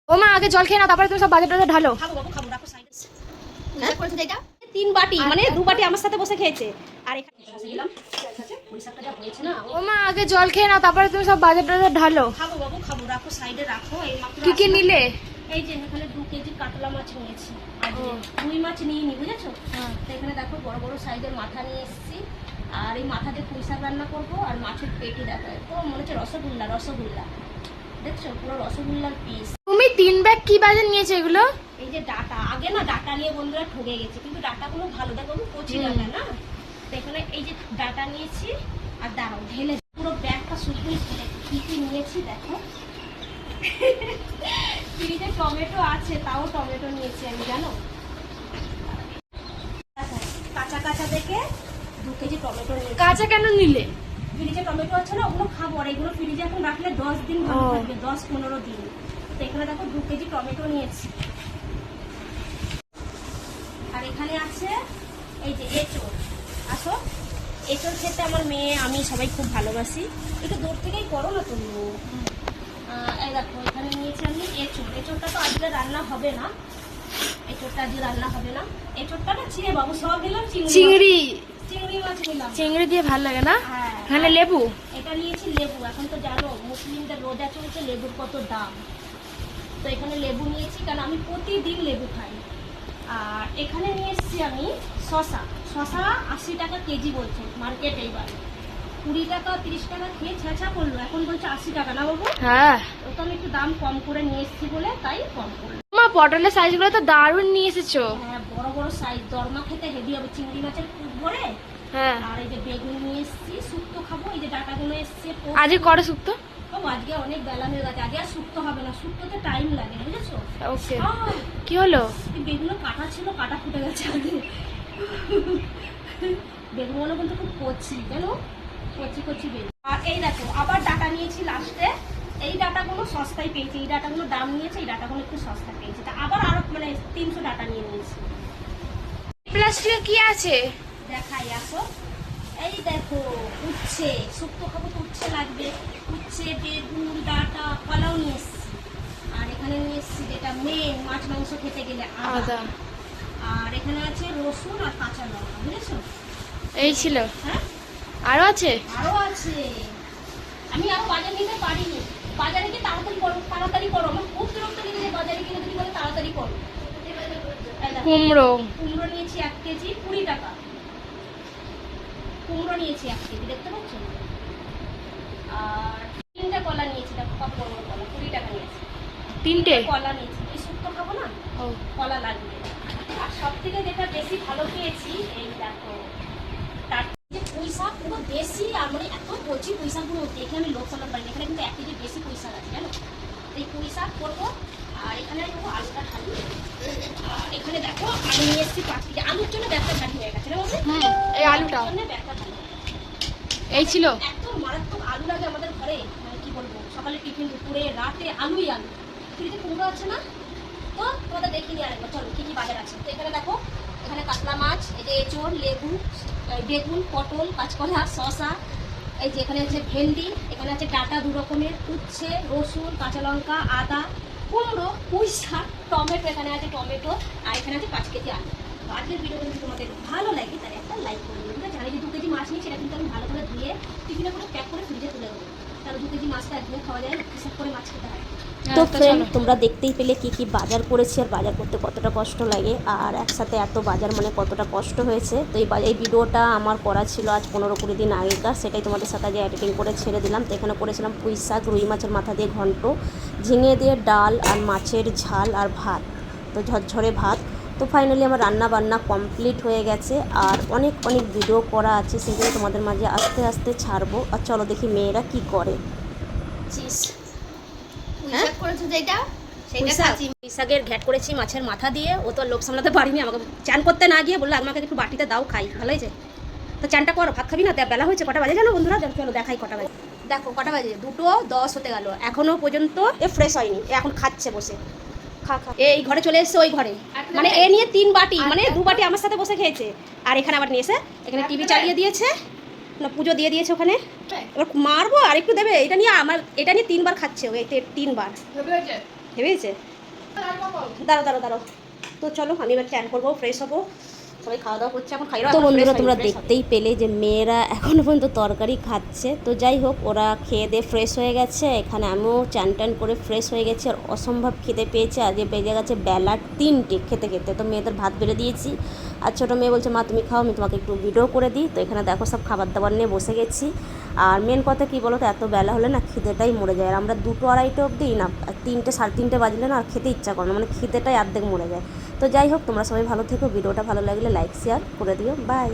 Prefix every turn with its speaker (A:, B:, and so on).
A: ও মা আগে জল খেয়ে না, তারপরে তুমি সব বাজার টাজার ঢালো।
B: খাবো বাবু খাবো, রাখো সাইডে। হ্যাঁ করেছে এটা 3 বাটি, মানে 2 বাটি আমার সাথে বসে খেয়েছে। আর এখানে বসে দিলাম, পয়সাটা যা হয়েছে না।
A: ও মা আগে জল খেয়ে না, তারপরে তুমি সব বাজার টাজার ঢালো।
B: খাবো বাবু খাবো, রাখো সাইডে রাখো। এই মাত্র
A: কি কি নিলে?
B: এই যে এখানে 2 কেজি কাতলা মাছ নিয়েছি, আর রুই মাছ নিইনি, বুঝেছো? তো এখানে দেখো বড় বড় সাইজের মাথা নিয়ে এসেছি। আর এই মাথা দিয়ে পুঁই শাক রান্না করবো। আর মাছের পেটি দেখো, তো মনে হচ্ছে রসগোল্লা, রসগোল্লা দেখছো, পুরো রসগোল্লার পিস।
A: তুমি 3 ব্যাগ কি বাজার নিয়েছো এগুলো?
B: এই যে ডাটা, আগে না ডাটা নিয়ে বন্ধুরা ঠকে গেছে, কিন্তু ডাটাগুলো ভালো, দেখো কচি ডাটা না। তো এখানে এই যে ডাটা নিয়েছি। আর দাঁড়াও ঢেলে পুরো ব্যাগটা শুকিয়ে কি কি নিয়েছি দেখো। ফ্রিজে টমেটো আছে, তাও টমেটো নিয়েছি আমি, জানো। কাঁচা কাঁচা দেখে 2 কেজি টমেটো নিয়েছি।
A: কাঁচা কেন নিলে?
B: ফ্রিজে টমেটো আছে না, ওগুলো খাবো। আর এগুলো ফ্রিজে এখন রাখলে 10 দিন ভালো থাকবে, 10-15 দিন। তো এখানে দেখো 2 কেজি টমেটো নিয়েছি। আর এখানে আছে এই যে এঁচড়। আসো, এঁচড় খেতে আমার মেয়ে আমি সবাই খুব ভালোবাসি। একটু দূর থেকেই করো না তুমি। এই দেখো এখানে নিয়েছি আমি এঁচড়। এঁচড়টা তো আজকে রান্না হবে না, এঁচড়টা আজকে রান্না হবে না। এঁচড়টা না ছিঁড়ে বাবু সব দিলাম, চিংড়ি মাছ নিলাম।
A: চিংড়ি দিয়ে ভালো লাগে না?
B: হ্যাঁ।
A: এখানে লেবু।
B: এটা নিয়েছি লেবু। এখন তো জানো মুসলিমদের রোজা চলছে, লেবুর কত দাম। তো এখানে লেবু নিয়েছি, কারণ আমি প্রতিদিন লেবু খাই। আর এখানে নিয়ে এসেছি আমি শশা। শশা 80 টাকা কেজি বলছে মার্কেট। এইবার 20 টাকা 30 টাকা খেয়ে ছেঁচা করলো, এখন বলছে 80 টাকা না বাবু?
A: হ্যাঁ,
B: ওটা আমি একটু দাম কম করে নিয়ে এসেছি বলে তাই কম করলো।
A: মা পটলের সাইজগুলো তো দারুণ নিয়ে এসেছো।
B: হ্যাঁ, বড় বড় সাইজ, দরমা খেতে হেভি হবে। চিংড়ি মাছের কুপ ভরে।
A: হ্যাঁ,
B: আর এই যে বেগুন নিয়ে এসেছি, শুক্তো খাবো। এই যে ডাটাগুলো এসছে।
A: আজকে করে শুক্তো?
B: আজকে অনেক বেলা হয়ে গেছে, আজকে আর শুক্তো হবে না, শুক্তোতে টাইম লাগে, বুঝেছো?
A: ওকে। কি হলো?
B: বেগুনও কাটা ছিল, কাটা ফুটে গেছে আগে। বেগুনগুলো কিন্তু খুব কচি, জানো, কচি কচি বেগুন। আর এই দেখো আবার ডাটা নিয়েছি লাস্টে। এই ডাটাগুলো সস্তায় পেয়েছি, এই ডাটাগুলো দাম নিয়েছে, এই ডাটাগুলো একটু সস্তা পেয়েছি। তা আবার আরো মানে 300 ডাটা নিয়ে নিয়েছি।
A: প্লাস্টিকে কি আছে
B: দেখাই, আসো। এই দেখো উচ্ছে, শুক্তো খাবো তো উচ্ছে লাগবে। উচ্ছে, বেগুন, ডাটা, কলাও নিয়ে এসছি। আর এখানে নিয়ে এসছি যেটা মেন মাছ মাংস খেতে গেলে, আদা। আর এখানে আছে রসুন আর কাঁচা লঙ্কা, বুঝেছো?
A: এই ছিল?
B: হ্যাঁ,
A: আরো আছে?
B: আরো আছে। আমি আরো বাজার নিতে পারিনি। বাজারে গিয়ে তাড়াতাড়ি করো, তাড়াতাড়ি করো। আমার খুব বিরক্ত লেগেছে, বাজারে গিয়ে তুমি বলে তাড়াতাড়ি করো।
A: কুমড়ো।
B: কুমড়ো নিয়েছি 1 কেজি 20 টাকা। কুমড়ো নিয়েছি 1 কেজি, দেখতে পাচ্ছ? আর 3টে কলা নিয়েছি, দেখো কত বড় বড় কলা, 20 টাকা নিয়েছি।
A: 3টে
B: কলা নিয়েছি, এই শুক্তো খাবো না, কলা লাগবে। আর সব থেকে যেটা বেশি ভালো পেয়েছি, এই দেখো তার যে পুঁই শাক, পুরো দেশি। আর মানে এত কচি পুঁই শাকগুলো দেখে আমি লোক সামলাতে পারিনি। এখানে কিন্তু 1 কেজি বেশি পুঁই শাক আছে, জানো। এই পুঁই শাক করবো। আর এখানে দেখো আলুটা ঢালি। আর এখানে দেখো আলু নিয়ে এসেছি 5 কেজি। আলুর জন্য ব্যাগটা ভারী হয়ে গেছে না বলছে?
A: এই আলুটা
B: ব্যাগটা ভারী।
A: এই ছিল।
B: এত মারাত্মক আলু লাগে আমাদের ঘরে, মানে কি বলবো, সকালে টিফিন, দুপুরে, রাতে আলুই আলু। ফ্রিজে কুমড়ো আছে না, তো তোমাদের দেখিনি আরেকবার। চলো কি কি বাজার আছে। তো এখানে দেখো, এখানে কাতলা মাছ, এই যে এঁচড়, লেবু, বেগুন, পটল, কাঁচকলা, শসা। এই যে এখানে আছে ভেন্ডি, এখানে আছে ডাটা 2 রকমের, উচ্ছে, রসুন, কাঁচা লঙ্কা, আদা, কুমড়ো, পুঁই শাক, টমেটো, এখানে আছে টমেটো। আর এখানে আছে 5 কেজি আলু। তো আজকের ভিডিও যদি তোমাদের ভালো লাগে তাহলে একটা লাইক করে দিন। ঠিক আছে? আর এই যে 2 কেজি মাছ নিই, সেটা কিন্তু আমি ভালো করে ধুয়ে টিফিনে করে প্যাক করে ফ্রিজে তুলে দেবো। তাহলে 2 কেজি মাছটা একদিন খাওয়া যায়, হিসাব করে মাছ খেতে হয়। তো ফ্রেন্ড, তোমরা দেখতেই পেলে কি কি বাজার করেছি, আর বাজার করতে কতটা কষ্ট লাগে, আর একসাথে এত বাজার মানে কতটা কষ্ট হয়েছে। তো এই ভিডিওটা আমার করা ছিল আজ 15-20 দিন আগেকার, সেটাই তোমাদের সাথে আগে এডিটিং করে ছেড়ে দিলাম। তো এখানে করেছিলাম পুঁই শাক, রুই মাছের মাথা দিয়ে ঘন্ট, ঝিঙে দিয়ে ডাল, আর মাছের ঝাল, আর ভাত, তো ঝরঝরে ভাত। তো ফাইনালি আমার রান্না বান্না কমপ্লিট হয়ে গেছে। আর অনেক অনেক ভিডিও করা আছে, সেগুলো তোমাদের মাঝে আস্তে আস্তে ছাড়বো। আর চলো দেখি মেয়েরা কি করে। শাকের ঘ্যাট করেছি মাছের মাথা দিয়ে। ও তো লোক সামলাতে পারিনি, আমাকে চান করতে না গিয়ে বললো আমাকে একটু বাটিতে দাও, খাই। ভালো হয়েছে তো, চানটা করো, ভাত খাবি না? বেলা হয়েছে, কটা বাজে জানো বন্ধুরা? চলো দেখাই কটা বাজে। দেখো কটা বাজে, 2:10 হতে গেল, এখনো পর্যন্ত এ ফ্রেশ হয়নি। এখন খাচ্ছে বসে, খা। এই ঘরে চলে এসছে, ওই ঘরে, মানে এ নিয়ে 3 বাটি, মানে 2 বাটি আমার সাথে বসে খেয়েছে। আর এখানে আবার নিয়ে এসে এখানে টিভি চালিয়ে দিয়েছে, না পুজো দিয়ে দিয়েছে ওখানে। এবার মারবো, আর একটু দেবে। এটা নিয়ে 3 বার খাচ্ছে, ওই 3 বার ভেবেছে। দাঁড়াও দাঁড়াও দাঁড়াও। তো চলো আমি এবার চান করবো, ফ্রেশ হবো, সবাই খাওয়া দাওয়া করছে এখন, খাইরা
C: তো বন্ধুরা তোমরা দেখতেই পেলে যে মেয়েরা এখনো পর্যন্ত তরকারি খাচ্ছে। তো যাই হোক, ওরা খেয়ে দিয়ে ফ্রেশ হয়ে গেছে, এখানে আমিও চান টান করে ফ্রেশ হয়ে গেছি। আর অসম্ভব খেতে পেয়েছে, আজকে বেজে গেছে বেলা 3টে খেতে খেতে। তো মেয়েদের ভাত বেড়ে দিয়েছি, আর ছোটো মেয়ে বলছে মা তুমি খাও, আমি তোমাকে একটু ভিডিও করে দিই। তো এখানে দেখো সব খাবার দাবার নিয়ে বসে গেছি। আর মেন কথা কী বলো তো, এত বেলা হলে না খিদেটাই মরে যায়। আর আমরা 2টো 2:30 অবধি না, 3টে 3:30 বাজলে না আর খেতে ইচ্ছা করে না, মানে খিদেটাই অর্ধেক মরে যায়। তো যাই হোক, তোমরা সবাই ভালো থেকো, ভিডিওটা ভালো লাগলে লাইক শেয়ার করে দিও, বাই।